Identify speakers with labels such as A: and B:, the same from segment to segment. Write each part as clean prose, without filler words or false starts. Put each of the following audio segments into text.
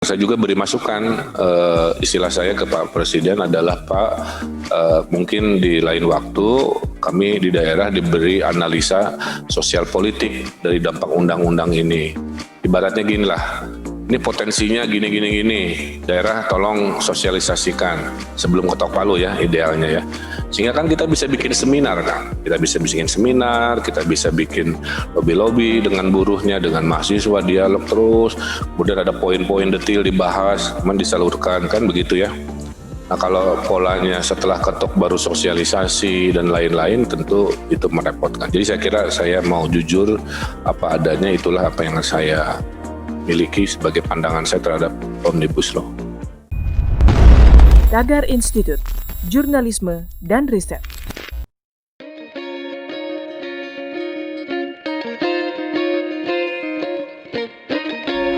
A: Saya juga beri masukan, istilah saya ke Pak Presiden adalah Pak, mungkin di lain waktu kami di daerah diberi analisa sosial politik dari dampak undang-undang ini. Ibaratnya gini lah, ini potensinya gini, daerah tolong sosialisasikan sebelum ketok palu ya idealnya ya. Sehingga kan kita bisa bikin seminar kan, kita bisa bikin lobby-lobby dengan buruhnya, dengan mahasiswa, dialog terus, kemudian ada poin-poin detail dibahas, kemudian disalurkan, kan begitu ya. Nah kalau polanya setelah ketok baru sosialisasi dan lain-lain tentu itu merepotkan. Jadi saya kira saya mau jujur apa adanya, itulah apa yang saya miliki sebagai pandangan saya terhadap Omnibus Law.
B: Tagar Institut Jurnalisme dan Riset.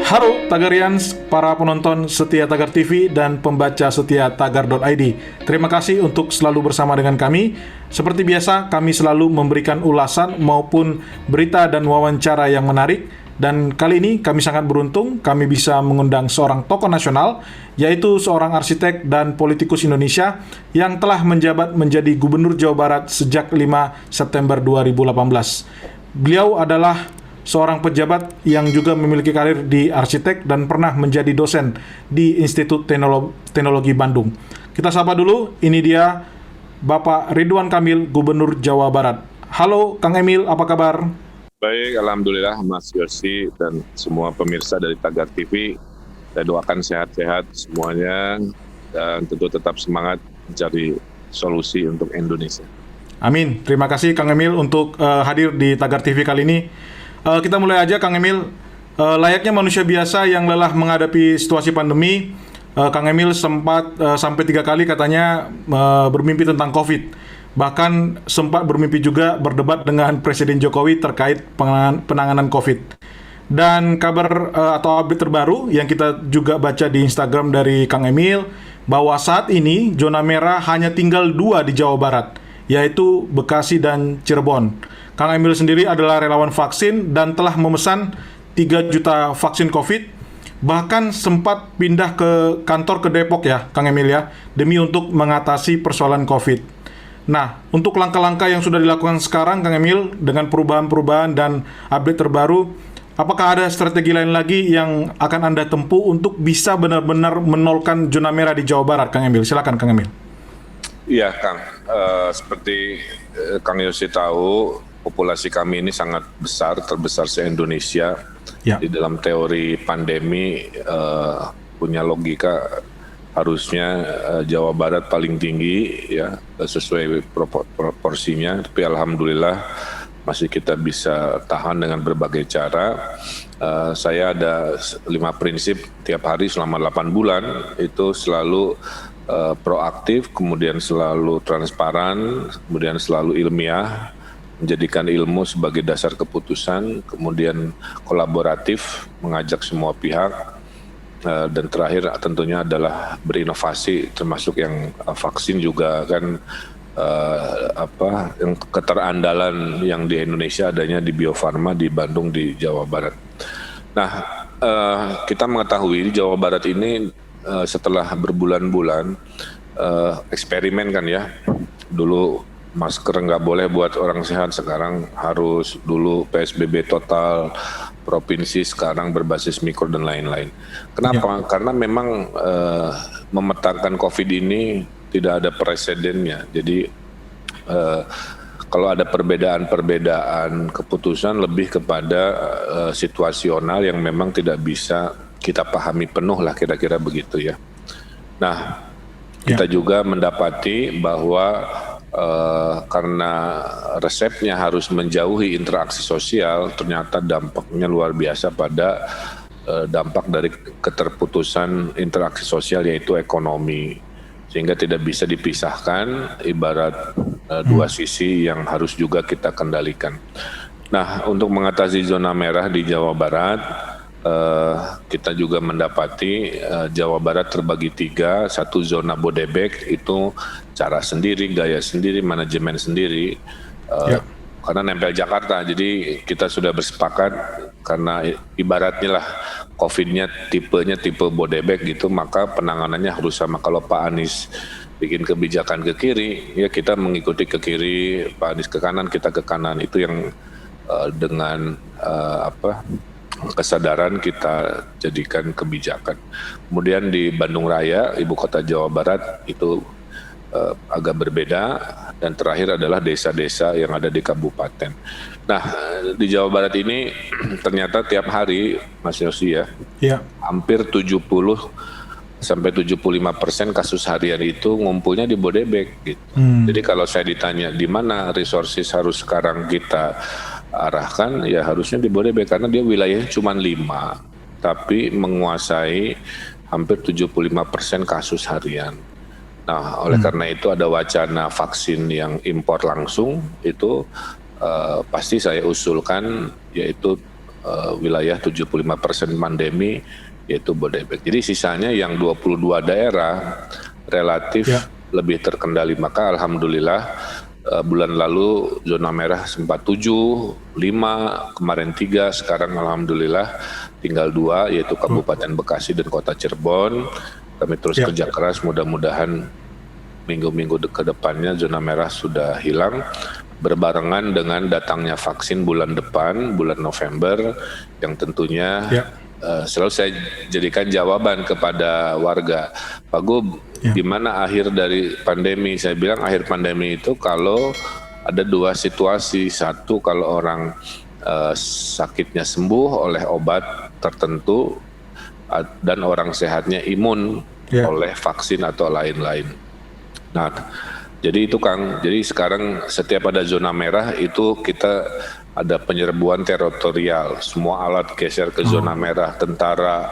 C: Halo Tagarians, para penonton setia Tagar TV dan pembaca setia Tagar.id. Terima kasih untuk selalu bersama dengan kami. Seperti biasa, kami selalu memberikan ulasan maupun berita dan wawancara yang menarik. Dan kali ini kami sangat beruntung, kami bisa mengundang seorang tokoh nasional, yaitu seorang arsitek dan politikus Indonesia yang telah menjabat menjadi Gubernur Jawa Barat sejak 5 September 2018. Beliau adalah seorang pejabat yang juga memiliki karir di arsitek dan pernah menjadi dosen di Institut Teknologi Bandung. Kita sapa dulu, ini dia Bapak Ridwan Kamil, Gubernur Jawa Barat. Halo Kang Emil, apa kabar?
A: Baik, alhamdulillah Mas Yosi dan semua pemirsa dari Tagar TV. Saya doakan sehat-sehat semuanya dan tentu tetap semangat mencari solusi untuk Indonesia.
C: Amin. Terima kasih Kang Emil untuk hadir di Tagar TV kali ini. Kita mulai aja Kang Emil. Layaknya manusia biasa yang lelah menghadapi situasi pandemi, Kang Emil sempat sampai 3 kali katanya bermimpi tentang COVID. Bahkan sempat bermimpi juga berdebat dengan Presiden Jokowi terkait penanganan COVID. Dan kabar atau update terbaru yang kita juga baca di Instagram dari Kang Emil, bahwa saat ini zona merah hanya tinggal 2 di Jawa Barat, yaitu Bekasi dan Cirebon. Kang Emil sendiri adalah relawan vaksin dan telah memesan 3 juta vaksin COVID. Bahkan sempat pindah ke kantor ke Depok ya, Kang Emil ya, demi untuk mengatasi persoalan COVID. Nah, untuk langkah-langkah yang sudah dilakukan sekarang, Kang Emil, dengan perubahan-perubahan dan update terbaru, apakah ada strategi lain lagi yang akan Anda tempuh untuk bisa benar-benar menolkan zona merah di Jawa Barat, Kang Emil? Silakan, Kang Emil.
A: Iya, Kang. Seperti Kang Yosi tahu, populasi kami ini sangat besar, terbesar se-Indonesia. Ya. Di dalam teori pandemi punya logika harusnya Jawa Barat paling tinggi ya sesuai proporsinya, tapi alhamdulillah masih kita bisa tahan dengan berbagai cara. Saya ada 5 prinsip tiap hari selama 8 bulan itu selalu proaktif, kemudian selalu transparan, kemudian selalu ilmiah, menjadikan ilmu sebagai dasar keputusan, kemudian kolaboratif, mengajak semua pihak. Dan terakhir tentunya adalah berinovasi, termasuk yang vaksin juga kan yang keterandalan yang di Indonesia adanya di Bio Farma di Bandung di Jawa Barat. Nah, kita mengetahui di Jawa Barat ini setelah berbulan-bulan eksperimen kan ya, dulu masker nggak boleh buat orang sehat, sekarang harus, dulu PSBB total provinsi, sekarang berbasis mikro dan lain-lain. Kenapa? Ya. Karena memang memetakan COVID ini tidak ada presidennya. Jadi kalau ada perbedaan keputusan lebih kepada situasional yang memang tidak bisa kita pahami penuh lah, kira-kira begitu ya. Nah, kita juga mendapati bahwa karena resepnya harus menjauhi interaksi sosial, ternyata dampaknya luar biasa pada dampak dari keterputusan interaksi sosial, yaitu ekonomi. Sehingga tidak bisa dipisahkan, ibarat 2 sisi yang harus juga kita kendalikan. Nah, untuk mengatasi zona merah di Jawa Barat, kita juga mendapati Jawa Barat terbagi 3, satu zona Bodebek itu cara sendiri, gaya sendiri, manajemen sendiri. karena nempel Jakarta. Jadi kita sudah bersepakat karena ibaratnya lah COVID-nya tipenya tipe Bodebek gitu, maka penanganannya harus sama. Kalau Pak Anies bikin kebijakan ke kiri, ya kita mengikuti ke kiri, Pak Anies ke kanan, kita ke kanan. Itu yang dengan kesadaran kita jadikan kebijakan. Kemudian di Bandung Raya, ibu kota Jawa Barat, itu agak berbeda, dan terakhir adalah desa-desa yang ada di kabupaten. Nah, di Jawa Barat ini ternyata tiap hari, Mas Yosi ya, hampir 70 sampai 75% kasus harian itu ngumpulnya di Bodebek gitu. Jadi kalau saya ditanya di mana resources harus sekarang kita arahkan, ya harusnya di Bodebek karena dia wilayahnya cuma 5 tapi menguasai hampir 75% kasus harian. Nah, oleh karena itu ada wacana vaksin yang impor langsung itu pasti saya usulkan, yaitu wilayah 75% pandemi yaitu Bodebek. Jadi sisanya yang 22 daerah relatif lebih terkendali. Maka alhamdulillah bulan lalu zona merah sempat 7, 5, kemarin 3, sekarang alhamdulillah tinggal 2 yaitu Kabupaten Bekasi dan Kota Cirebon. Kami terus kerja keras, mudah-mudahan minggu-minggu ke depannya zona merah sudah hilang, berbarengan dengan datangnya vaksin bulan depan, bulan November, yang tentunya selalu saya jadikan jawaban kepada warga, Pak Gub, gimana akhir dari pandemi? Saya bilang akhir pandemi itu kalau ada 2 situasi, satu kalau orang sakitnya sembuh oleh obat tertentu, dan orang sehatnya imun oleh vaksin atau lain-lain. Nah, jadi itu Kang, jadi sekarang setiap ada zona merah itu kita ada penyerbuan teritorial, semua alat geser ke zona merah, tentara,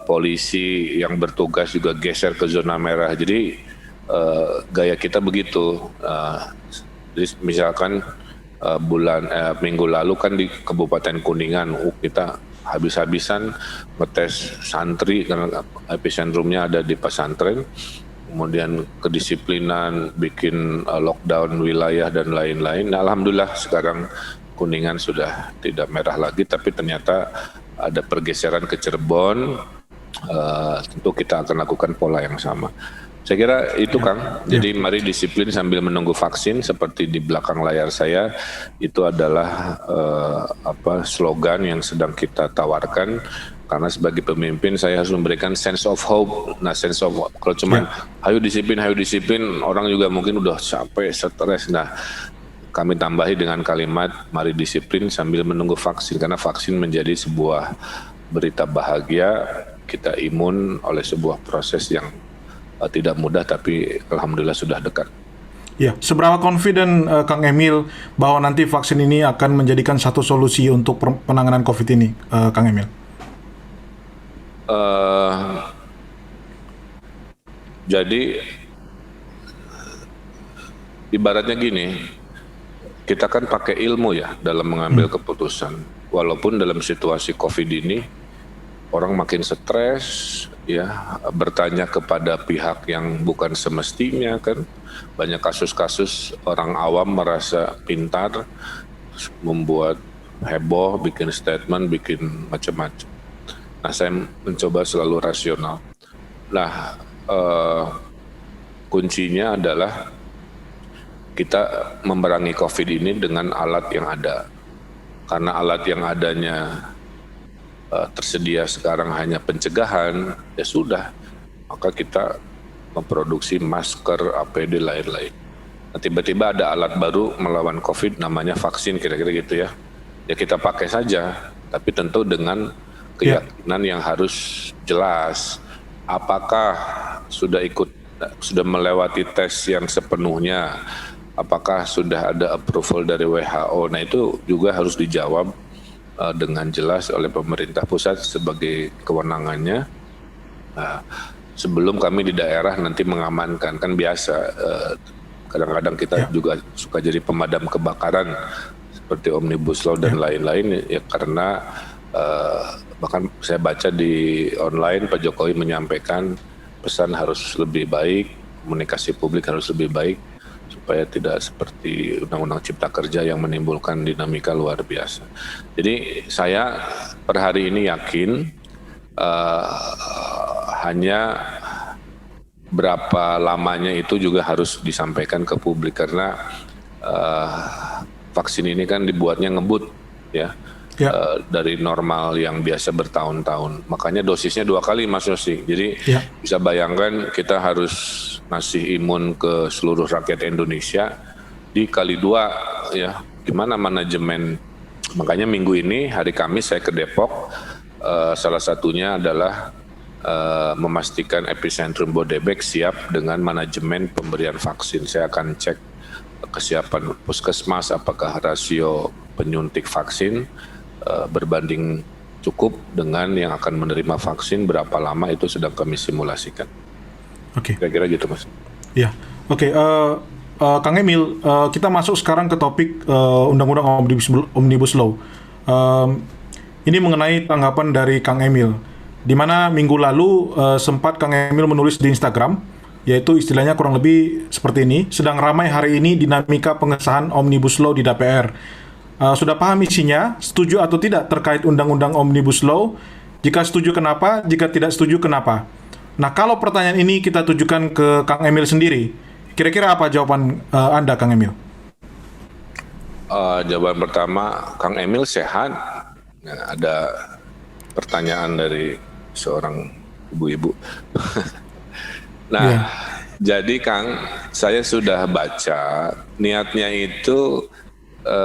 A: polisi yang bertugas juga geser ke zona merah. Jadi gaya kita begitu. Jadi misalkan minggu lalu kan di Kabupaten Kuningan kita habis-habisan ngetes santri karena epicentrumnya ada di pesantren, kemudian kedisiplinan, bikin lockdown wilayah dan lain-lain. Nah, alhamdulillah sekarang Kuningan sudah tidak merah lagi, tapi ternyata ada pergeseran ke Cirebon. Tentu kita akan lakukan pola yang sama. Saya kira itu Kang. Jadi mari disiplin sambil menunggu vaksin, seperti di belakang layar saya itu adalah slogan yang sedang kita tawarkan. Karena sebagai pemimpin saya harus memberikan sense of hope. Nah, sense of hope, kalau cuma hayu disiplin, orang juga mungkin udah capek, stres. Nah, kami tambahi dengan kalimat mari disiplin sambil menunggu vaksin, karena vaksin menjadi sebuah berita bahagia. Kita imun oleh sebuah proses yang tidak mudah, tapi alhamdulillah sudah dekat.
C: Ya, seberapa confident Kang Emil bahwa nanti vaksin ini akan menjadikan satu solusi untuk penanganan COVID ini, Kang Emil?
A: Jadi ibaratnya gini, kita kan pakai ilmu ya dalam mengambil keputusan. Walaupun dalam situasi COVID ini orang makin stres, ya, bertanya kepada pihak yang bukan semestinya kan. Banyak kasus-kasus orang awam merasa pintar, membuat heboh, bikin statement, bikin macam-macam. Nah, saya mencoba selalu rasional. Nah, kuncinya adalah kita memerangi COVID ini dengan alat yang ada. Karena alat yang adanya tersedia sekarang hanya pencegahan, ya sudah, maka kita memproduksi masker, APD, lain-lain. Nah, tiba-tiba ada alat baru melawan COVID, namanya vaksin, kira-kira gitu ya. Ya kita pakai saja, tapi tentu dengan keyakinan yang harus jelas. Apakah sudah melewati tes yang sepenuhnya? Apakah sudah ada approval dari WHO? Nah, itu juga harus dijawab dengan jelas oleh pemerintah pusat sebagai kewenangannya. Sebelum kami di daerah nanti mengamankan, kan biasa. Kadang-kadang kita juga suka jadi pemadam kebakaran seperti Omnibus Law dan lain-lain, ya karena bahkan saya baca di online Pak Jokowi menyampaikan pesan harus lebih baik, komunikasi publik harus lebih baik. supaya tidak seperti Undang-Undang Cipta Kerja yang menimbulkan dinamika luar biasa. Jadi saya per hari ini yakin hanya berapa lamanya itu juga harus disampaikan ke publik karena vaksin ini kan dibuatnya ngebut ya. Dari normal yang biasa bertahun-tahun. Makanya dosisnya 2 kali Mas Yosi. Jadi bisa bayangkan kita harus ngasih imun ke seluruh rakyat Indonesia dikali 2 ya. Gimana manajemen? Makanya minggu ini hari Kamis saya ke Depok. Salah satunya adalah memastikan epicentrum Bodebek siap dengan manajemen pemberian vaksin. Saya akan cek kesiapan puskesmas apakah rasio penyuntik vaksin berbanding cukup dengan yang akan menerima vaksin, berapa lama itu sedang kami simulasikan. Kira-kira gitu Mas.
C: Ya, oke. Kang Emil, kita masuk sekarang ke topik Undang-Undang Omnibus Law. Ini mengenai tanggapan dari Kang Emil, di mana minggu lalu sempat Kang Emil menulis di Instagram, yaitu istilahnya kurang lebih seperti ini, sedang ramai hari ini dinamika pengesahan Omnibus Law di DPR. Sudah paham isinya, setuju atau tidak terkait Undang-Undang Omnibus Law? Jika setuju kenapa, jika tidak setuju kenapa? Nah, kalau pertanyaan ini kita tujukan ke Kang Emil sendiri, kira-kira apa jawaban Anda, Kang Emil?
A: Jawaban pertama, Kang Emil sehat. Nah, ada pertanyaan dari seorang ibu-ibu. Nah, jadi Kang, saya sudah baca, niatnya itu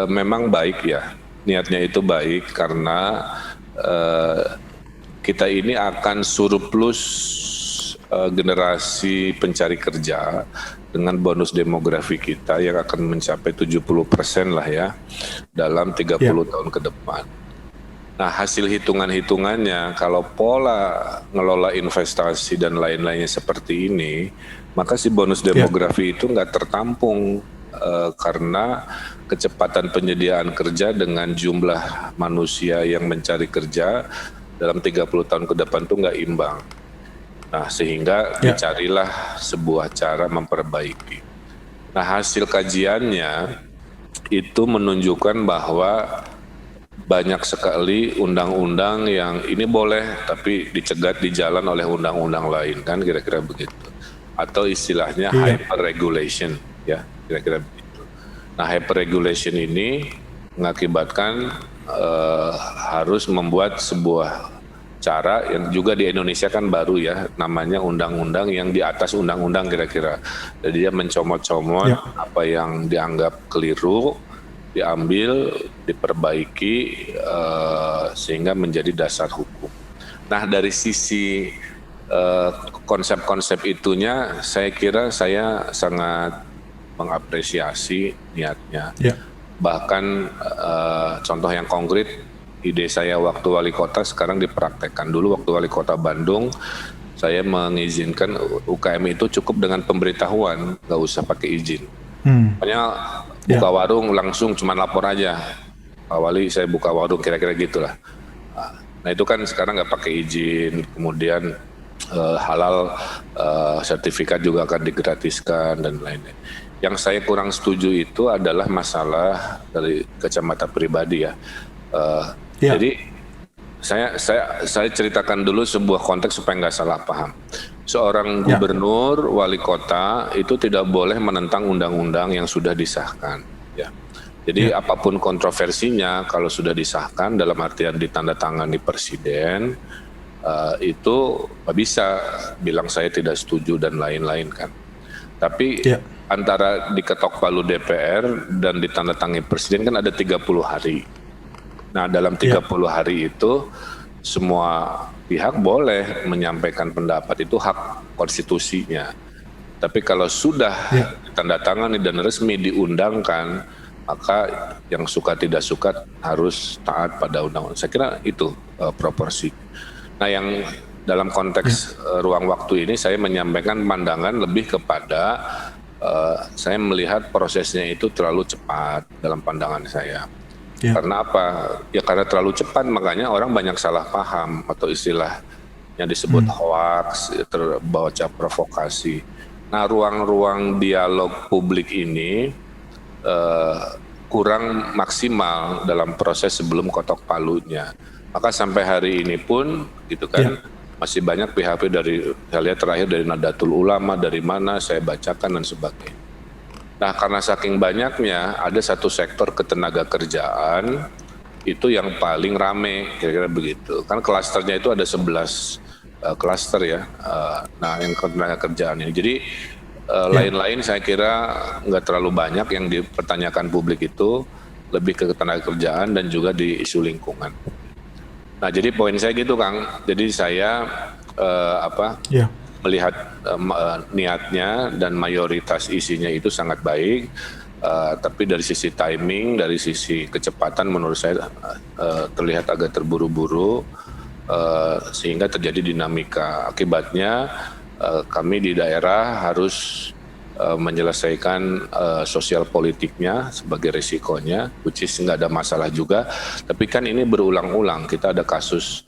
A: memang baik ya, niatnya itu baik karena kita ini akan surplus generasi pencari kerja dengan bonus demografi kita yang akan mencapai 70% lah ya dalam 30 tahun ke depan. Nah, hasil hitungan-hitungannya kalau pola ngelola investasi dan lain-lainnya seperti ini, maka si bonus demografi itu nggak tertampung karena kecepatan penyediaan kerja dengan jumlah manusia yang mencari kerja dalam 30 tahun ke depan itu nggak imbang. Nah, sehingga dicarilah sebuah cara memperbaiki. Nah, hasil kajiannya itu menunjukkan bahwa banyak sekali undang-undang yang ini boleh tapi dicegat di jalan oleh undang-undang lain, kan kira-kira begitu. Atau istilahnya hyper regulation ya, kira-kira begitu. Nah, hyper regulation ini mengakibatkan harus membuat sebuah cara yang juga di Indonesia kan baru ya, namanya undang-undang yang di atas undang-undang kira-kira. Jadi dia mencomot-comot apa yang dianggap keliru, diambil, diperbaiki sehingga menjadi dasar hukum. Nah, dari sisi konsep-konsep itunya, saya kira saya sangat mengapresiasi niatnya. Bahkan contoh yang konkret, ide saya waktu wali kota sekarang dipraktekkan. Dulu waktu wali kota Bandung, saya mengizinkan UKM itu cukup dengan pemberitahuan, nggak usah pakai izin. Pokoknya buka warung langsung cuma lapor aja, Pak Wali saya buka warung, kira-kira gitulah. Nah, itu kan sekarang nggak pakai izin, kemudian halal sertifikat juga akan digratiskan dan lainnya. Yang saya kurang setuju itu adalah masalah dari kacamata pribadi ya. Jadi saya ceritakan dulu sebuah konteks supaya nggak salah paham. Seorang gubernur, wali kota itu tidak boleh menentang undang-undang yang sudah disahkan. Ya. Jadi apapun kontroversinya, kalau sudah disahkan dalam artian ditandatangani presiden, itu nggak bisa bilang saya tidak setuju dan lain-lain kan. Tapi antara diketok palu DPR dan ditandatangani presiden kan ada 30 hari. Nah, dalam 30 hari itu semua pihak boleh menyampaikan pendapat, itu hak konstitusinya. Tapi kalau sudah ditandatangani dan resmi diundangkan, maka yang suka tidak suka harus taat pada undang-undang. Saya kira itu proporsi. Nah, yang dalam konteks ruang waktu ini saya menyampaikan pandangan lebih kepada saya melihat prosesnya itu terlalu cepat dalam pandangan saya. Karena apa? Ya karena terlalu cepat, makanya orang banyak salah paham atau istilah yang disebut hoax, terbaca provokasi. Nah, ruang-ruang dialog publik ini kurang maksimal dalam proses sebelum ketok palunya. Maka sampai hari ini pun gitu kan masih banyak pihak dari, saya lihat terakhir dari Nahdlatul Ulama, dari mana saya bacakan dan sebagainya. Nah, karena saking banyaknya, ada satu sektor ketenaga kerjaan itu yang paling rame, kira-kira begitu. Kan klasternya itu ada 11 klaster ya. Nah, yang ketenaga kerjaan ini. Jadi lain-lain saya kira nggak terlalu banyak yang dipertanyakan publik, itu lebih ke ketenaga kerjaan dan juga di isu lingkungan. Nah, jadi poin saya gitu, Kang. Jadi saya melihat niatnya dan mayoritas isinya itu sangat baik, tapi dari sisi timing, dari sisi kecepatan menurut saya terlihat agak terburu-buru, sehingga terjadi dinamika. Akibatnya kami di daerah harus menyelesaikan sosial politiknya sebagai risikonya, which is nggak ada masalah juga. Tapi kan ini berulang-ulang, kita ada kasus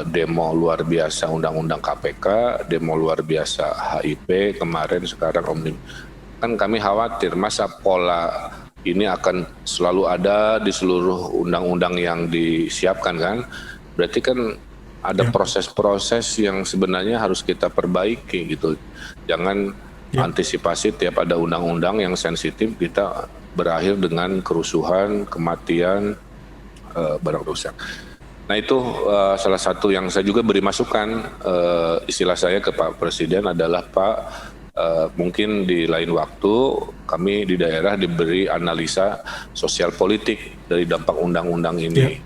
A: demo luar biasa undang-undang KPK, demo luar biasa HIP kemarin, sekarang Omnibus. Kan kami khawatir masa pola ini akan selalu ada di seluruh undang-undang yang disiapkan kan. Berarti kan ada proses-proses yang sebenarnya harus kita perbaiki gitu. Jangan antisipasi tiap ada undang-undang yang sensitif kita berakhir dengan kerusuhan, kematian, barang rusak. Nah itu salah satu yang saya juga beri masukan, istilah saya ke Pak Presiden adalah Pak, mungkin di lain waktu kami di daerah diberi analisa sosial politik dari dampak undang-undang ini.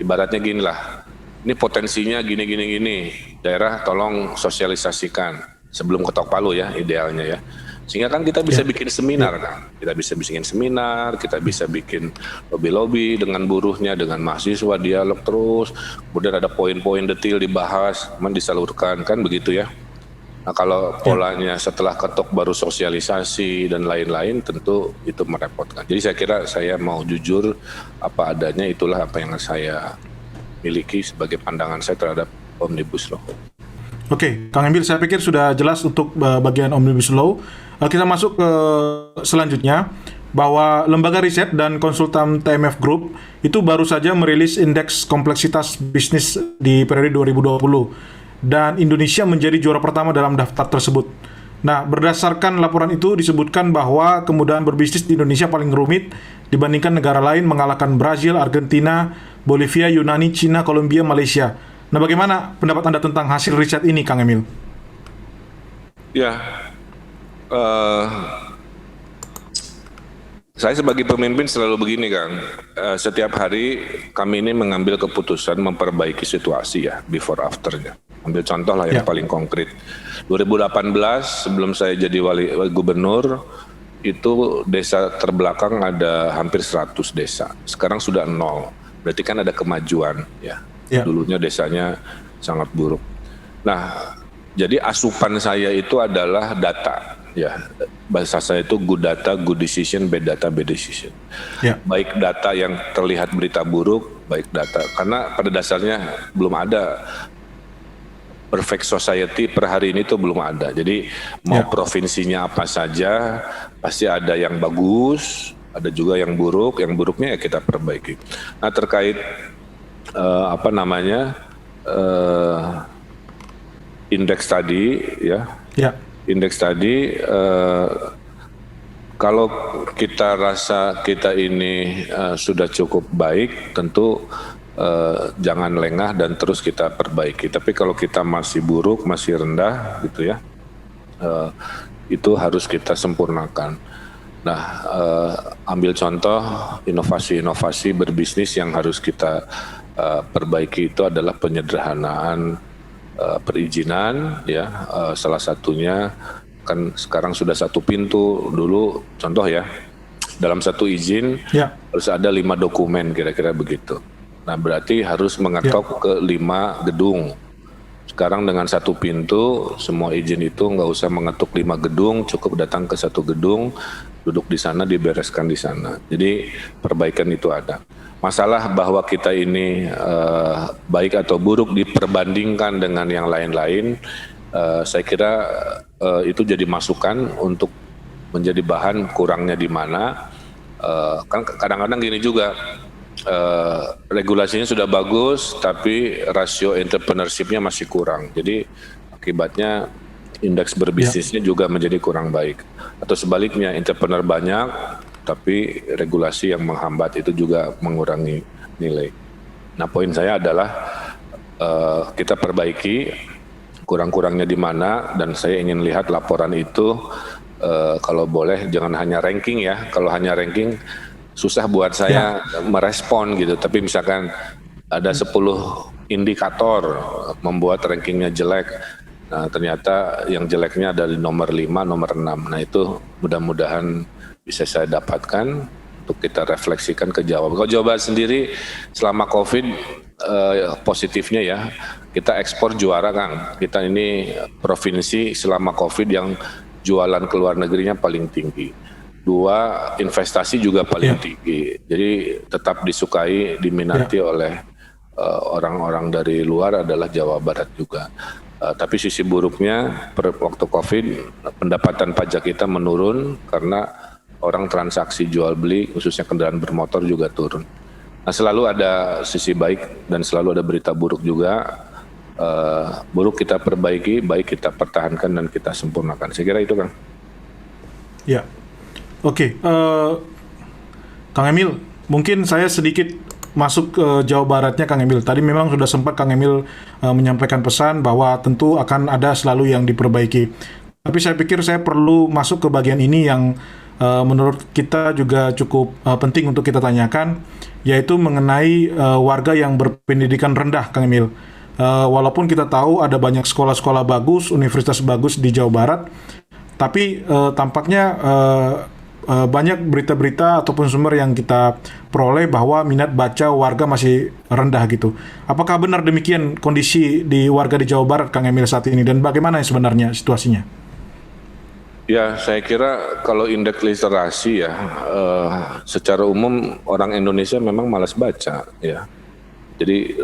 A: Ibaratnya gini lah, ini potensinya gini, daerah tolong sosialisasikan sebelum ketok palu ya idealnya ya. Sehingga kan kita bisa bikin seminar kan, kita bisa bikin seminar, kita bisa bikin lobby-lobby dengan buruhnya, dengan mahasiswa, dialog terus, kemudian ada poin-poin detail dibahas, disalurkan kan begitu ya. Nah kalau polanya setelah ketok baru sosialisasi dan lain-lain tentu itu merepotkan. Jadi saya kira saya mau jujur apa adanya, itulah apa yang saya miliki sebagai pandangan saya terhadap Omnibus Law.
C: Oke, Kang Emil, saya pikir sudah jelas untuk bagian Omnibus Law. Kita masuk ke selanjutnya, bahwa lembaga riset dan konsultan TMF Group itu baru saja merilis indeks kompleksitas bisnis di periode 2020, dan Indonesia menjadi juara pertama dalam daftar tersebut. Nah, berdasarkan laporan itu disebutkan bahwa kemudahan berbisnis di Indonesia paling rumit dibandingkan negara lain, mengalahkan Brazil, Argentina, Bolivia, Yunani, Cina, Kolombia, Malaysia. Nah, bagaimana pendapat Anda tentang hasil riset ini, Kang Emil?
A: Ya, saya sebagai pemimpin selalu begini, Kang. Setiap hari kami ini mengambil keputusan memperbaiki situasi ya, before afternya. Ambil contoh lah yang paling konkret. 2018 sebelum saya jadi wali gubernur, itu desa terbelakang ada hampir 100 desa. Sekarang sudah 0. Berarti kan ada kemajuan ya. Dulunya desanya sangat buruk. Nah, jadi asupan saya itu adalah data ya. Bahasa saya itu good data, good decision, bad data, bad decision. Baik data yang terlihat berita buruk, baik data. Karena pada dasarnya belum ada perfect society per hari ini tuh belum ada. Jadi mau provinsinya apa saja pasti ada yang bagus, ada juga yang buruk. Yang buruknya ya kita perbaiki. Nah, terkait indeks tadi ya. Indeks tadi kalau kita rasa kita ini sudah cukup baik, tentu jangan lengah dan terus kita perbaiki. Tapi kalau kita masih buruk, masih rendah gitu ya, itu harus kita sempurnakan. Nah, ambil contoh inovasi-inovasi berbisnis yang harus kita perbaiki itu adalah penyederhanaan perizinan ya. Salah satunya kan sekarang sudah satu pintu. Dulu contoh ya, dalam satu izin harus ada 5 dokumen kira-kira begitu. Nah, berarti harus mengetok ke 5 gedung. Sekarang dengan satu pintu, semua izin itu nggak usah mengetuk 5 gedung, cukup datang ke satu gedung, duduk di sana, dibereskan di sana. Jadi perbaikan itu ada. Masalah bahwa kita ini baik atau buruk diperbandingkan dengan yang lain-lain, Saya kira itu jadi masukan untuk menjadi bahan kurangnya di mana. Kan kadang-kadang gini juga, regulasinya sudah bagus tapi rasio entrepreneurship-nya masih kurang. Jadi akibatnya indeks berbisnisnya juga menjadi kurang baik. Atau sebaliknya, entrepreneur banyak tapi regulasi yang menghambat itu juga mengurangi nilai. Nah, poin saya adalah kita perbaiki kurang-kurangnya di mana, dan saya ingin lihat laporan itu kalau boleh jangan hanya ranking ya. Kalau hanya ranking susah buat saya merespon gitu. Tapi misalkan ada 10 indikator membuat rankingnya jelek. Nah, ternyata yang jeleknya ada di nomor 5, nomor 6. Nah, itu mudah-mudahan bisa saya dapatkan untuk kita refleksikan ke Jawa. Kalau Jawa Barat sendiri selama COVID positifnya ya, kita ekspor juara Kang. Kita ini provinsi selama COVID yang jualan ke luar negerinya paling tinggi. 2, investasi juga paling tinggi. Jadi tetap disukai, diminati oleh orang-orang dari luar adalah Jawa Barat juga. Tapi sisi buruknya waktu COVID pendapatan pajak kita menurun karena orang transaksi jual beli khususnya kendaraan bermotor juga turun. Nah, selalu ada sisi baik dan selalu ada berita buruk juga. Buruk kita perbaiki, baik kita pertahankan dan kita sempurnakan. Saya kira itu, Kang.
C: Ya, oke. Kang Emil, mungkin saya sedikit masuk ke Jawa Baratnya, Kang Emil. Tadi memang sudah sempat Kang Emil menyampaikan pesan bahwa tentu akan ada selalu yang diperbaiki. Tapi saya pikir saya perlu masuk ke bagian ini yang menurut kita juga cukup penting untuk kita tanyakan, yaitu mengenai warga yang berpendidikan rendah, Kang Emil. Walaupun kita tahu ada banyak sekolah-sekolah bagus, universitas bagus di Jawa Barat, tapi tampaknya banyak berita-berita ataupun sumber yang kita peroleh bahwa minat baca warga masih rendah gitu. Apakah benar demikian kondisi di warga di Jawa Barat, Kang Emil, saat ini, dan bagaimana sebenarnya situasinya?
A: Ya, saya kira kalau indeks literasi ya, secara umum orang Indonesia memang malas baca ya. Jadi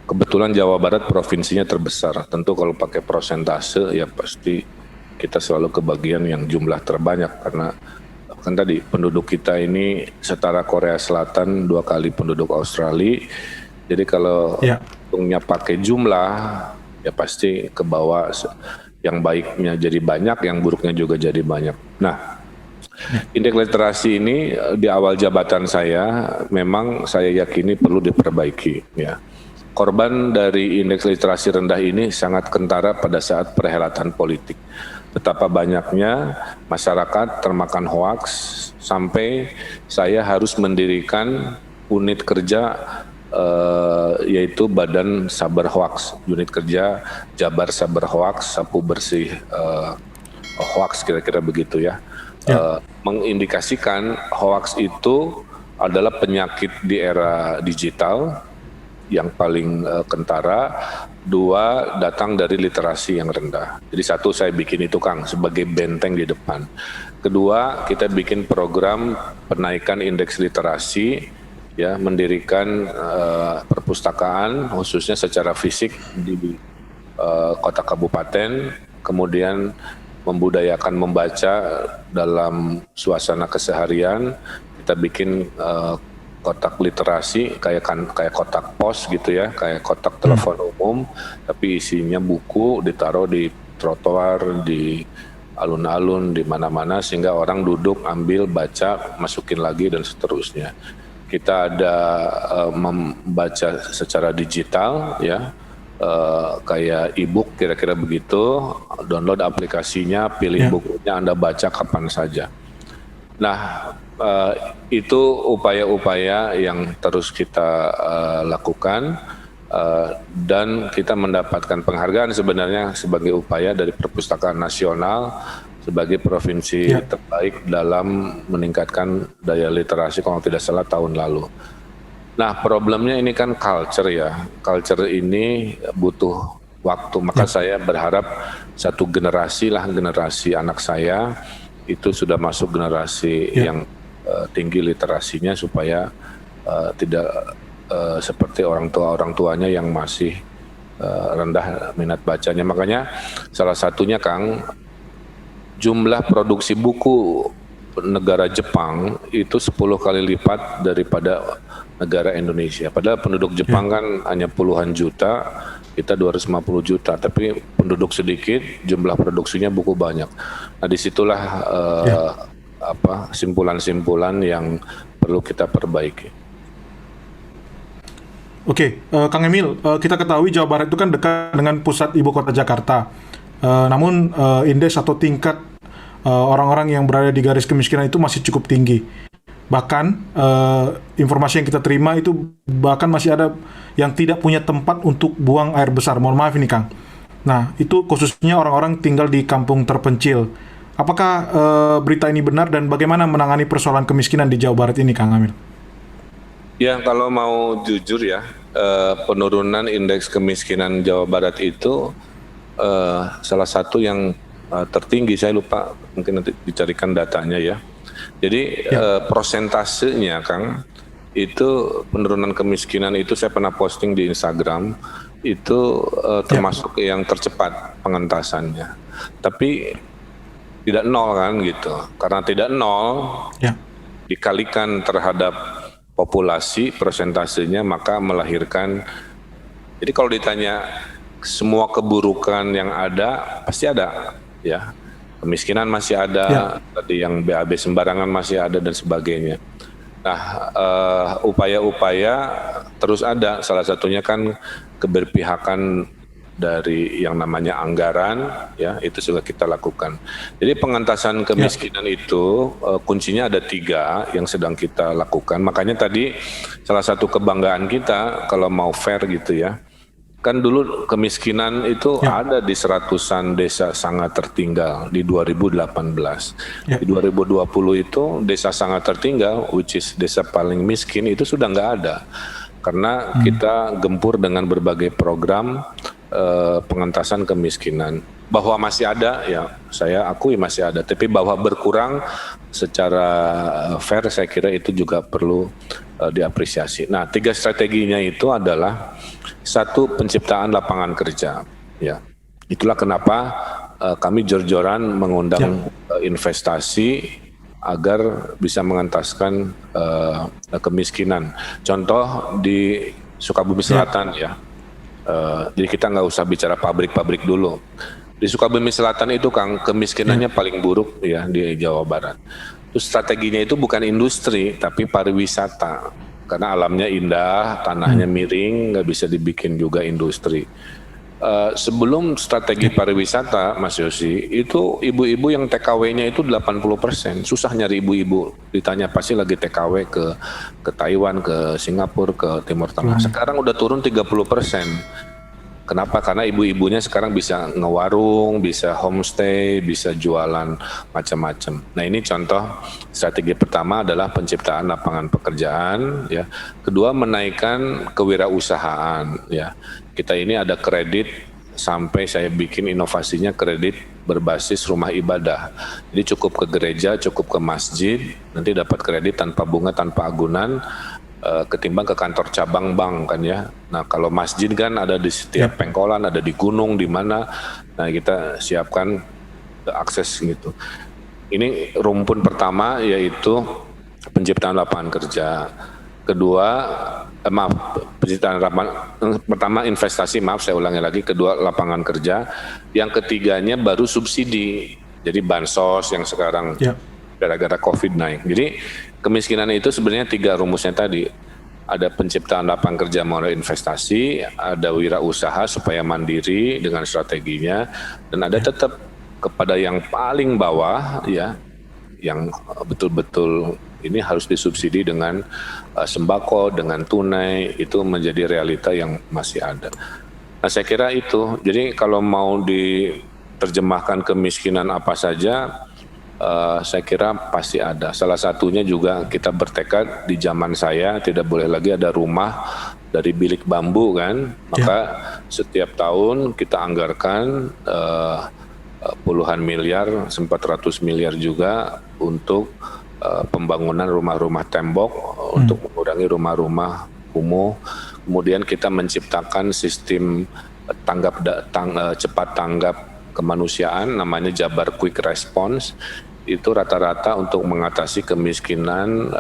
A: kebetulan Jawa Barat provinsinya terbesar. Tentu kalau pakai persentase ya pasti kita selalu kebagian yang jumlah terbanyak, karena kan tadi penduduk kita ini setara Korea Selatan 2 kali penduduk Australia. Jadi kalau hitungnya pakai jumlah ya pasti ke bawah. Yang baiknya jadi banyak, yang buruknya juga jadi banyak. Nah, indeks literasi ini di awal jabatan saya memang saya yakini perlu diperbaiki ya. Korban dari indeks literasi rendah ini sangat kentara pada saat perhelatan politik. Betapa banyaknya masyarakat termakan hoaks sampai saya harus mendirikan unit kerja yaitu Badan Sabar Hoaks, unit kerja Jabar Sabar Hoaks, sapu bersih hoaks, kira-kira begitu ya. Mengindikasikan hoaks itu adalah penyakit di era digital yang paling kentara. 2, datang dari literasi yang rendah. Jadi 1, saya bikin itu, Kang, sebagai benteng di depan. Kedua, kita bikin program penaikan indeks literasi ya, mendirikan perpustakaan khususnya secara fisik di kota kabupaten, kemudian membudayakan membaca dalam suasana keseharian. Kita bikin kotak literasi kayak kotak pos gitu ya, kayak kotak telepon umum, tapi isinya buku, ditaruh di trotoar, di alun-alun, di mana-mana, sehingga orang duduk, ambil, baca, masukin lagi dan seterusnya. Kita ada membaca secara digital ya, kayak e-book kira-kira begitu, download aplikasinya, pilih bukunya, Anda baca kapan saja. Nah, itu upaya-upaya yang terus kita lakukan, dan kita mendapatkan penghargaan sebenarnya sebagai upaya dari Perpustakaan Nasional sebagai provinsi terbaik dalam meningkatkan daya literasi kalau tidak salah tahun lalu. Nah, problemnya ini kan culture ya. Culture ini butuh waktu, maka saya berharap satu generasi anak saya itu sudah masuk generasi yang tinggi literasinya, supaya tidak seperti orang tuanya yang masih rendah minat bacanya. Makanya salah satunya Kang, jumlah produksi buku negara Jepang itu 10 kali lipat daripada negara Indonesia. Padahal penduduk Jepang kan hanya puluhan juta, kita 250 juta, tapi penduduk sedikit, jumlah produksinya buku banyak. Nah, disitulah simpulan-simpulan yang perlu kita perbaiki.
C: Oke, Kang Emil, kita ketahui Jawa Barat itu kan dekat dengan pusat ibu kota Jakarta. Namun indeks atau tingkat orang-orang yang berada di garis kemiskinan itu masih cukup tinggi. Bahkan informasi yang kita terima itu bahkan masih ada yang tidak punya tempat untuk buang air besar. Mohon maaf ini Kang. Nah, itu khususnya orang-orang tinggal di kampung terpencil. Apakah berita ini benar dan bagaimana menangani persoalan kemiskinan di Jawa Barat ini, Kang Emil?
A: Ya, kalau mau jujur ya, penurunan indeks kemiskinan Jawa Barat itu salah satu yang tertinggi. Saya lupa, mungkin nanti dicarikan datanya ya. Jadi prosentasenya Kang, itu penurunan kemiskinan itu saya pernah posting di Instagram, itu termasuk yang tercepat pengentasannya. Tapi tidak nol kan gitu, karena tidak nol dikalikan terhadap populasi persentasenya maka melahirkan. Jadi kalau ditanya semua keburukan yang ada pasti ada ya, kemiskinan masih ada, tadi yang BAB sembarangan masih ada dan sebagainya. Nah, upaya-upaya terus ada, salah satunya kan keberpihakan dari yang namanya anggaran, ya itu juga kita lakukan. Jadi pengentasan kemiskinan itu kuncinya ada 3 yang sedang kita lakukan. Makanya tadi salah satu kebanggaan kita kalau mau fair gitu ya, kan dulu kemiskinan itu ada di 100-an desa sangat tertinggal di 2018. Di 2020 itu desa sangat tertinggal, which is desa paling miskin itu sudah nggak ada. Karena kita gempur dengan berbagai program pengentasan kemiskinan. Bahwa masih ada, ya saya akui masih ada. Tapi bahwa berkurang secara fair, saya kira itu juga perlu diapresiasi. Nah, 3 strateginya itu adalah 1, penciptaan lapangan kerja. Ya, itulah kenapa kami jor-joran mengundang investasi agar bisa mengentaskan kemiskinan. Contoh di Sukabumi Selatan ya. Jadi kita nggak usah bicara pabrik-pabrik dulu. Di Sukabumi Selatan itu Kang, kemiskinannya paling buruk ya di Jawa Barat. Terus strateginya itu bukan industri tapi pariwisata. Karena alamnya indah, tanahnya miring, nggak bisa dibikin juga industri. Sebelum strategi pariwisata, Mas Yosi, itu ibu-ibu yang TKW-nya itu 80%. Susah nyari ibu-ibu. Ditanya pasti lagi TKW ke Taiwan, ke Singapura, ke Timur Tengah. Sekarang udah turun 30%. Kenapa? Karena ibu-ibunya sekarang bisa ngewarung, bisa homestay, bisa jualan macam-macam. Nah, ini contoh strategi pertama adalah penciptaan lapangan pekerjaan, ya. Kedua, menaikkan kewirausahaan, ya. Kita ini ada kredit sampai saya bikin inovasinya kredit berbasis rumah ibadah. Jadi cukup ke gereja, cukup ke masjid, nanti dapat kredit tanpa bunga, tanpa agunan. Ketimbang ke kantor cabang bank kan ya. Nah, kalau masjid kan ada di setiap pengkolan, ada di gunung, di mana. Nah, kita siapkan akses gitu. Ini rumpun pertama yaitu penciptaan lapangan kerja. Kedua, penciptaan lapangan pertama investasi, saya ulangi lagi. Kedua, lapangan kerja. Yang ketiganya baru subsidi. Jadi bansos yang sekarang gara-gara COVID naik. Jadi kemiskinan itu sebenarnya 3 rumusnya tadi. Ada penciptaan lapangan kerja melalui investasi, ada wirausaha supaya mandiri dengan strateginya, dan ada tetap kepada yang paling bawah ya, yang betul-betul ini harus disubsidi dengan sembako, dengan tunai, itu menjadi realita yang masih ada. Nah, saya kira itu. Jadi kalau mau diterjemahkan kemiskinan apa saja, saya kira pasti ada. Salah satunya juga kita bertekad di zaman saya tidak boleh lagi ada rumah dari bilik bambu kan. Maka setiap tahun kita anggarkan puluhan miliar, 400 miliar juga untuk pembangunan rumah-rumah tembok untuk mengurangi rumah-rumah kumuh. Kemudian kita menciptakan sistem cepat tanggap kemanusiaan, namanya Jabar Quick Response. Itu rata-rata untuk mengatasi kemiskinan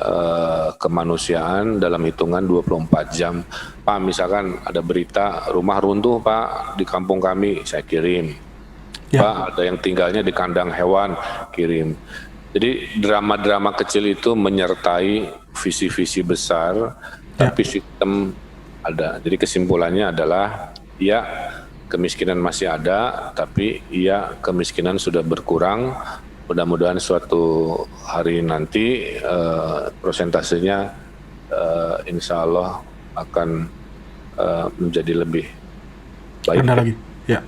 A: kemanusiaan dalam hitungan 24 jam. Pak, misalkan ada berita rumah runtuh Pak di kampung kami, saya kirim. Pak, ada yang tinggalnya di kandang hewan, kirim. Jadi drama-drama kecil itu menyertai visi-visi besar, tapi sistem ada. Jadi kesimpulannya adalah ya kemiskinan masih ada, tapi ya kemiskinan sudah berkurang. Mudah-mudahan suatu hari nanti prosentasenya insya Allah akan menjadi lebih baik.
C: Rendah lagi. Ya.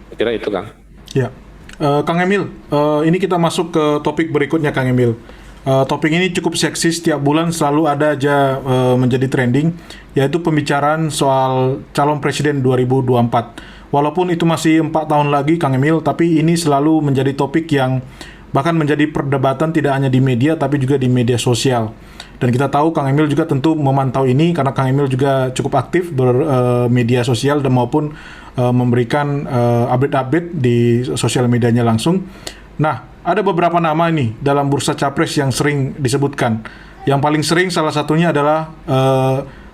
A: Saya kira itu, Kang.
C: Ya. Kang Emil, ini kita masuk ke topik berikutnya, Kang Emil. Topik ini cukup seksi, setiap bulan selalu ada aja menjadi trending, yaitu pembicaraan soal calon presiden 2024. Walaupun itu masih 4 tahun lagi, Kang Emil, tapi ini selalu menjadi topik yang bahkan menjadi perdebatan tidak hanya di media, tapi juga di media sosial. Dan kita tahu Kang Emil juga tentu memantau ini, karena Kang Emil juga cukup aktif bermedia sosial dan maupun memberikan update-update di sosial medianya langsung. Nah, ada beberapa nama ini dalam bursa capres yang sering disebutkan. Yang paling sering salah satunya adalah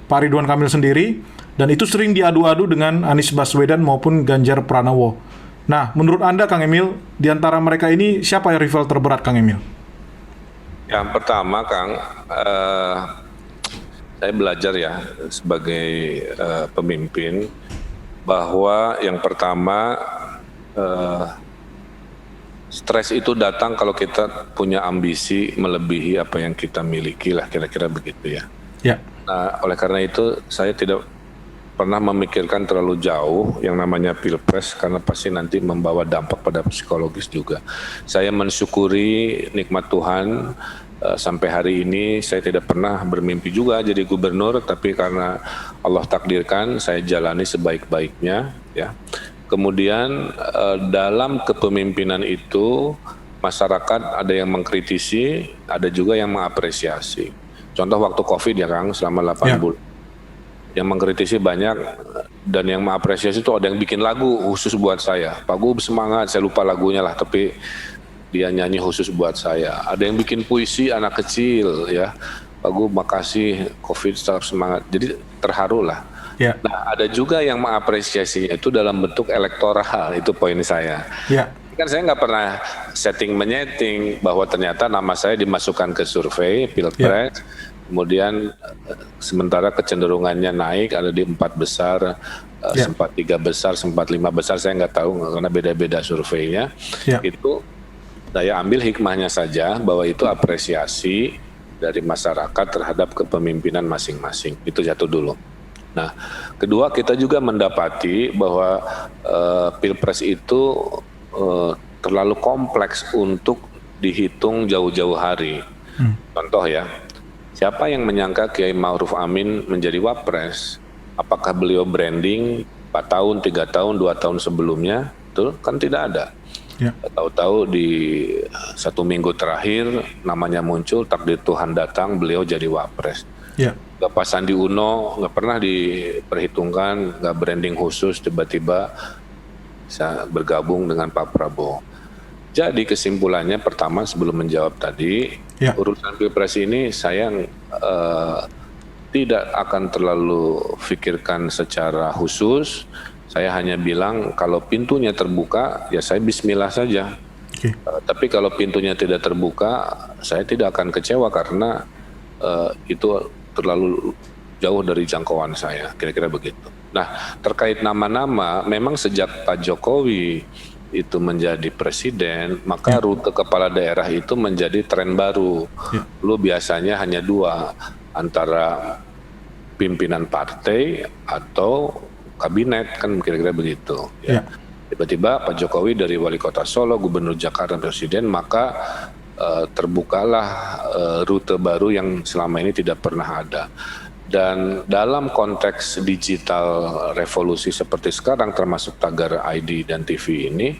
C: Pak Ridwan Kamil sendiri, dan itu sering diadu-adu dengan Anies Baswedan maupun Ganjar Pranowo. Nah, menurut Anda, Kang Emil, di antara mereka ini siapa yang rival terberat, Kang Emil?
A: Yang pertama, Kang, saya belajar ya sebagai pemimpin bahwa yang pertama stres itu datang kalau kita punya ambisi melebihi apa yang kita miliki lah, kira-kira begitu ya.
C: Ya.
A: Nah, oleh karena itu saya tidak pernah memikirkan terlalu jauh yang namanya pilpres, karena pasti nanti membawa dampak pada psikologis juga. Saya mensyukuri nikmat Tuhan, sampai hari ini saya tidak pernah bermimpi juga jadi gubernur, tapi karena Allah takdirkan saya jalani sebaik-baiknya ya. Kemudian dalam kepemimpinan itu masyarakat ada yang mengkritisi, ada juga yang mengapresiasi. Contoh waktu Covid ya Kang, selama 8 bulan. Yang mengkritisi banyak, dan yang mengapresiasi itu ada yang bikin lagu khusus buat saya. Pak Gub semangat, saya lupa lagunya lah, tapi dia nyanyi khusus buat saya. Ada yang bikin puisi anak kecil ya, Pak Gub makasih, Covid tetap semangat. Jadi terharu lah.
C: Ya.
A: Nah, ada juga yang mengapresiasinya itu dalam bentuk elektoral, itu poin saya.
C: Ya.
A: Kan saya nggak pernah setting menyeting bahwa ternyata nama saya dimasukkan ke survei pilpres. Kemudian sementara kecenderungannya naik, ada di 4 besar, sempat 3 besar, sempat 5 besar, saya nggak tahu karena beda-beda surveinya. Itu saya ambil hikmahnya saja bahwa itu apresiasi dari masyarakat terhadap kepemimpinan masing-masing. Itu jatuh dulu. Nah, kedua kita juga mendapati bahwa pilpres itu terlalu kompleks untuk dihitung jauh-jauh hari. Contoh ya, siapa yang menyangka Kiai Ma'ruf Amin menjadi wapres? Apakah beliau branding 4 tahun, 3 tahun, 2 tahun sebelumnya? Itu kan tidak ada. Ya. Tahu-tahu di 1 minggu terakhir namanya muncul, takdir Tuhan datang, beliau jadi wapres. Ya. Gak Pak Sandi Uno, nggak pernah diperhitungkan, nggak branding khusus, tiba-tiba bisa bergabung dengan Pak Prabowo. Jadi kesimpulannya pertama sebelum menjawab tadi, urusan pilpres ini saya tidak akan terlalu pikirkan secara khusus. Saya hanya bilang kalau pintunya terbuka, ya saya bismillah saja. Tapi kalau pintunya tidak terbuka, saya tidak akan kecewa karena itu terlalu jauh dari jangkauan saya, kira-kira begitu. Nah, terkait nama-nama, memang sejak Pak Jokowi itu menjadi presiden, maka rute kepala daerah itu menjadi tren baru. Dulu biasanya hanya 2, antara pimpinan partai atau kabinet, kan kira-kira begitu. Tiba-tiba Pak Jokowi dari wali kota Solo, gubernur Jakarta, presiden, maka terbukalah rute baru yang selama ini tidak pernah ada. Dan dalam konteks digital revolusi seperti sekarang, termasuk tagar ID dan TV ini,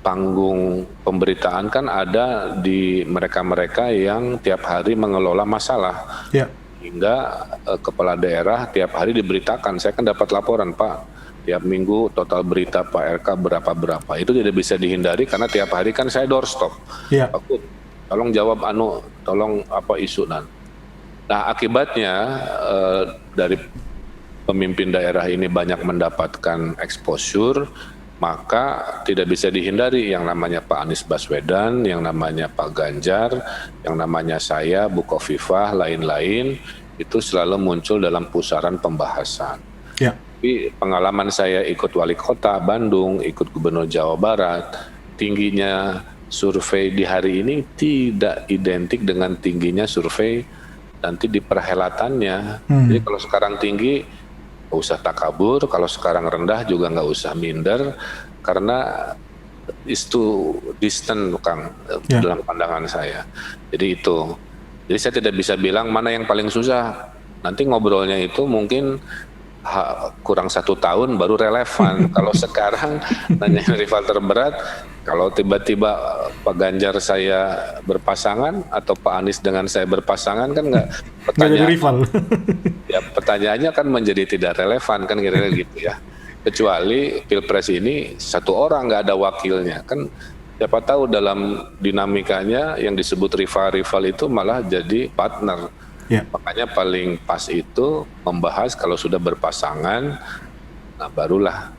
A: panggung pemberitaan kan ada di mereka-mereka yang tiap hari mengelola masalah. Hingga kepala daerah tiap hari diberitakan, saya kan dapat laporan Pak, tiap minggu total berita Pak RK berapa. Itu tidak bisa dihindari karena tiap hari kan saya doorstop.
C: Iya.
A: Pak Gub, tolong jawab tolong apa isu Nah, akibatnya dari pemimpin daerah ini banyak mendapatkan exposure, maka tidak bisa dihindari yang namanya Pak Anies Baswedan, yang namanya Pak Ganjar, yang namanya saya, Bu Khofifah, lain-lain, itu selalu muncul dalam pusaran pembahasan.
C: Ya.
A: Tapi pengalaman saya ikut wali kota Bandung, ikut gubernur Jawa Barat, tingginya survei di hari ini tidak identik dengan tingginya survei nanti di perhelatannya. Jadi kalau sekarang tinggi, nggak usah takabur, kalau sekarang rendah juga nggak usah minder, karena is too distant, Kang, dalam pandangan saya. Jadi itu. Jadi saya tidak bisa bilang mana yang paling susah. Nanti ngobrolnya itu mungkin kurang 1 tahun baru relevan. Kalau sekarang nanya rival terberat, kalau tiba-tiba Pak Ganjar saya berpasangan atau Pak Anies dengan saya berpasangan kan nggak
C: jadi rival.
A: Ya pertanyaannya kan menjadi tidak relevan kan kira-kira gitu ya. Kecuali Pilpres ini 1 orang nggak ada wakilnya kan. Siapa tahu dalam dinamikanya yang disebut rival-rival itu malah jadi partner.
C: Ya.
A: Makanya paling pas itu membahas kalau sudah berpasangan, nah barulah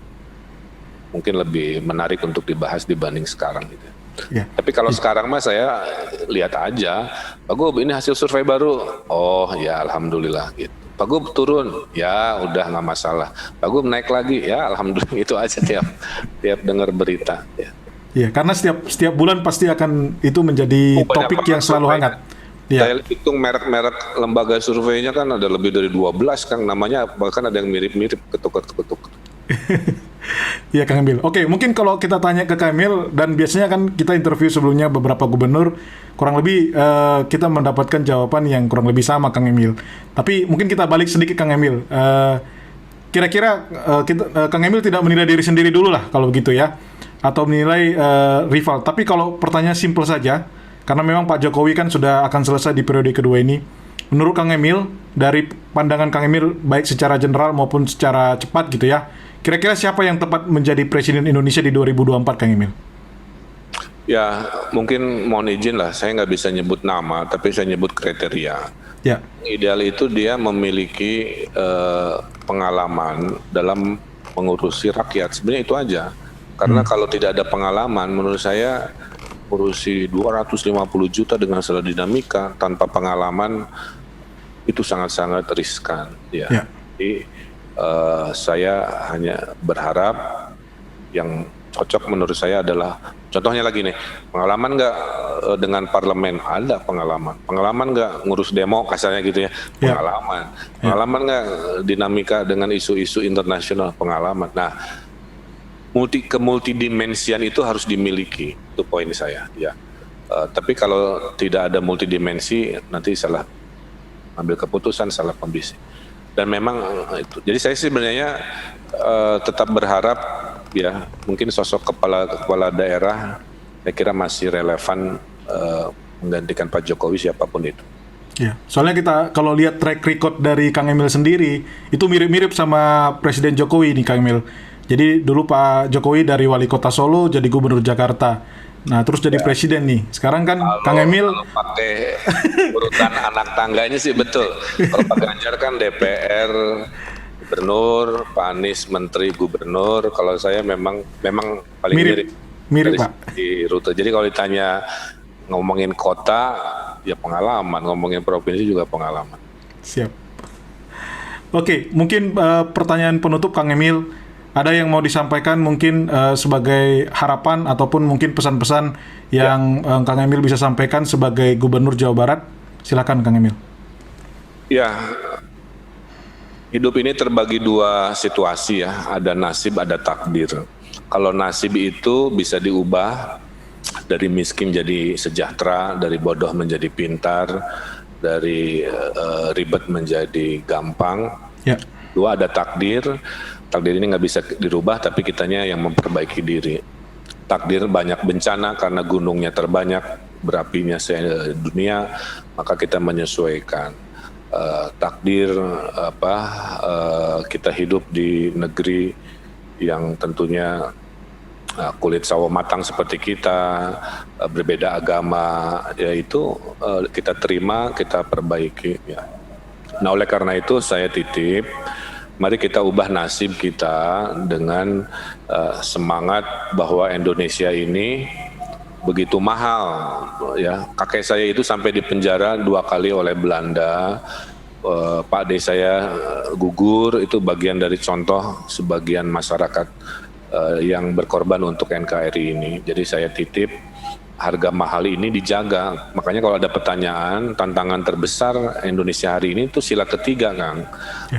A: mungkin lebih menarik untuk dibahas dibanding sekarang gitu.
C: Ya.
A: Tapi kalau sekarang mah saya lihat aja, Pak Gub ini hasil survei baru, oh ya alhamdulillah gitu. Pak Gub turun, ya udah nggak masalah. Pak Gub naik lagi, ya alhamdulillah, itu aja tiap dengar berita. Ya.
C: Iya, karena setiap bulan pasti akan itu menjadi topik yang selalu hangat. Ya.
A: Saya hitung merek-merek lembaga surveinya kan ada lebih dari 12 Kang, namanya bahkan ada yang mirip-mirip ketuk-ketuk.
C: Iya Kang Emil. Oke, mungkin kalau kita tanya ke Kang Emil, dan biasanya kan kita interview sebelumnya beberapa gubernur, kurang lebih kita mendapatkan jawaban yang kurang lebih sama Kang Emil. Tapi mungkin kita balik sedikit Kang Emil. Kira-kira Kang Emil tidak menilai diri sendiri dulu lah kalau begitu ya, atau menilai rival. Tapi kalau pertanyaan simpel saja, karena memang Pak Jokowi kan sudah akan selesai di periode kedua ini. Menurut Kang Emil, dari pandangan Kang Emil, baik secara general maupun secara cepat gitu ya, kira-kira siapa yang tepat menjadi Presiden Indonesia di 2024, Kang Emil?
A: Ya, mungkin mohon izin lah, saya nggak bisa nyebut nama, tapi saya nyebut kriteria.
C: Ya.
A: Ideal itu dia memiliki pengalaman dalam mengurusi rakyat. Sebenarnya itu aja. Karena kalau tidak ada pengalaman, menurut saya urusi 250 juta dengan segala dinamika tanpa pengalaman itu sangat-sangat riskan. Ya. Jadi saya hanya berharap yang cocok menurut saya adalah, contohnya lagi nih, pengalaman nggak dengan parlemen? Ada pengalaman nggak ngurus demo kasarnya gitu ya, pengalaman nggak dinamika dengan isu-isu internasional, pengalaman. Nah, multidimensian itu harus dimiliki, itu poin saya ya. Tapi kalau tidak ada multidimensi nanti salah ambil keputusan, salah kondisi. Dan memang itu. Jadi saya sebenarnya tetap berharap ya, mungkin sosok kepala daerah saya kira masih relevan menggantikan Pak Jokowi siapapun itu.
C: Ya, soalnya kita kalau lihat track record dari Kang Emil sendiri itu mirip-mirip sama Presiden Jokowi nih Kang Emil. Jadi dulu Pak Jokowi dari wali kota Solo jadi gubernur Jakarta. Nah, terus jadi presiden nih. Sekarang kan Kang Emil
A: pakai urutan anak tangganya sih betul. Kalau Pak Ganjar kan DPR, gubernur, Pak Anies menteri gubernur. Kalau saya memang paling mirip Pak di rute. Jadi kalau ditanya ngomongin kota ya pengalaman, ngomongin provinsi juga pengalaman.
C: Siap. Oke, mungkin pertanyaan penutup Kang Emil, ada yang mau disampaikan mungkin sebagai harapan ataupun mungkin pesan-pesan yang Kang Emil bisa sampaikan sebagai Gubernur Jawa Barat? Silakan Kang Emil.
A: Ya, hidup ini terbagi 2 situasi ya, ada nasib, ada takdir. Kalau nasib itu bisa diubah dari miskin jadi sejahtera, dari bodoh menjadi pintar, dari ribet menjadi gampang.
C: Ya.
A: 2 ada takdir. Takdir ini nggak bisa dirubah, tapi kitanya yang memperbaiki diri. Takdir banyak bencana karena gunungnya terbanyak, berapinya dunia, maka kita menyesuaikan. Takdir kita hidup di negeri yang tentunya kulit sawo matang seperti kita, berbeda agama, yaitu kita terima, kita perbaiki. Ya. Nah, oleh karena itu saya titip, mari kita ubah nasib kita dengan semangat bahwa Indonesia ini begitu mahal. Ya, kakek saya itu sampai dipenjara 2 kali oleh Belanda. Pak ade saya gugur, itu bagian dari contoh sebagian masyarakat yang berkorban untuk NKRI ini. Jadi saya titip harga mahal ini dijaga. Makanya kalau ada pertanyaan, tantangan terbesar Indonesia hari ini itu sila ketiga, Kang.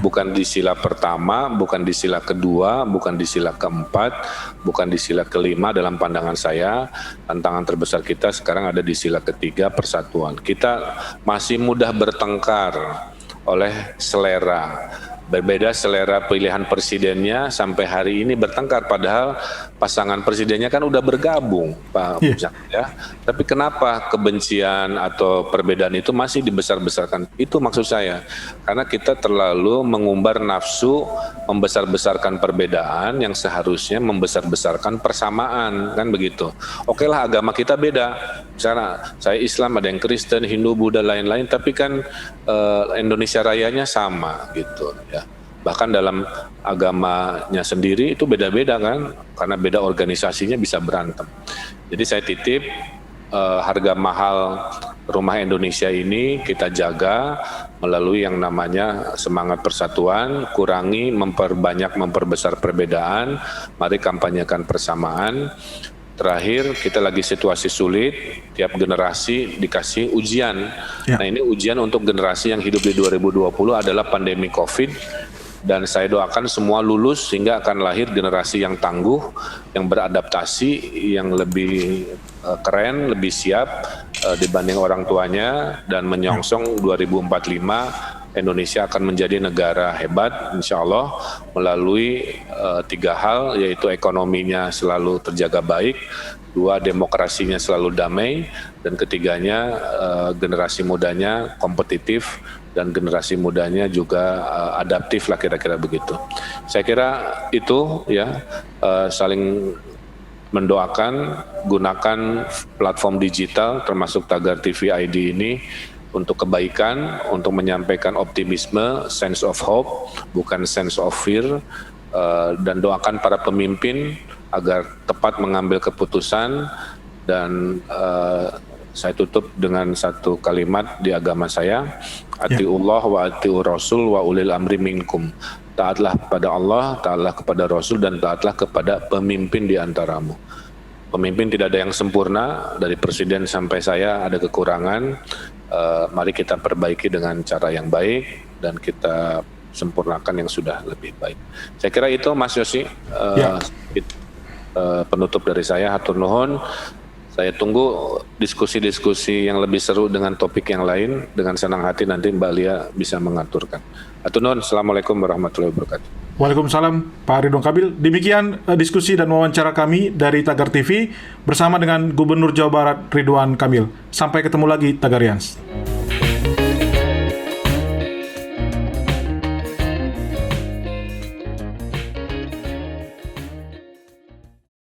A: Bukan di sila pertama, bukan di sila kedua, bukan di sila keempat, bukan di sila kelima dalam pandangan saya. Tantangan terbesar kita sekarang ada di sila ketiga, persatuan. Kita masih mudah bertengkar oleh selera. Berbeda selera pilihan presidennya sampai hari ini bertengkar, padahal pasangan presidennya kan udah bergabung, Pak Muzak, ya. Tapi kenapa kebencian atau perbedaan itu masih dibesar-besarkan? Itu maksud saya. Karena kita terlalu mengumbar nafsu membesar-besarkan perbedaan yang seharusnya membesar-besarkan persamaan, kan begitu. Oke lah, agama kita beda. Misalnya saya Islam, ada yang Kristen, Hindu, Buddha, lain-lain, tapi kan Indonesia Rayanya sama gitu, ya. Bahkan dalam agamanya sendiri itu beda-beda kan, karena beda organisasinya bisa berantem. Jadi saya titip harga mahal rumah Indonesia ini kita jaga melalui yang namanya semangat persatuan, kurangi, memperbesar perbedaan, mari kampanyekan persamaan. Terakhir, kita lagi situasi sulit, tiap generasi dikasih ujian. Ya. Nah, ini ujian untuk generasi yang hidup di 2020 adalah pandemi COVID, dan saya doakan semua lulus sehingga akan lahir generasi yang tangguh, yang beradaptasi, yang lebih keren, lebih siap dibanding orang tuanya, dan menyongsong 2045 Indonesia akan menjadi negara hebat, insya Allah, melalui 3 hal, yaitu ekonominya selalu terjaga baik, 2, demokrasinya selalu damai, dan ketiganya generasi mudanya kompetitif, dan generasi mudanya juga adaptif lah, kira-kira begitu. Saya kira itu ya, saling mendoakan, gunakan platform digital termasuk Tagar TV ID ini untuk kebaikan, untuk menyampaikan optimisme, sense of hope, bukan sense of fear, dan doakan para pemimpin agar tepat mengambil keputusan. Dan saya tutup dengan satu kalimat di agama saya, atiullah wa atiur rasul wa ulil amri minkum. Taatlah kepada Allah, taatlah kepada Rasul, dan taatlah kepada pemimpin di antaramu. Pemimpin tidak ada yang sempurna, dari presiden sampai saya ada kekurangan. Mari kita perbaiki dengan cara yang baik dan kita sempurnakan yang sudah lebih baik. Saya kira itu, Mas Yosi, penutup dari saya. Hatur nuhun. Saya tunggu diskusi-diskusi yang lebih seru dengan topik yang lain. Dengan senang hati nanti Mbak Lia bisa mengaturkan. Hatur nuhun. Assalamualaikum warahmatullahi wabarakatuh.
C: Waalaikumsalam Pak Ridwan Kamil. Demikian diskusi dan wawancara kami dari Tagar TV bersama dengan Gubernur Jawa Barat Ridwan Kamil. Sampai ketemu lagi Tagarians.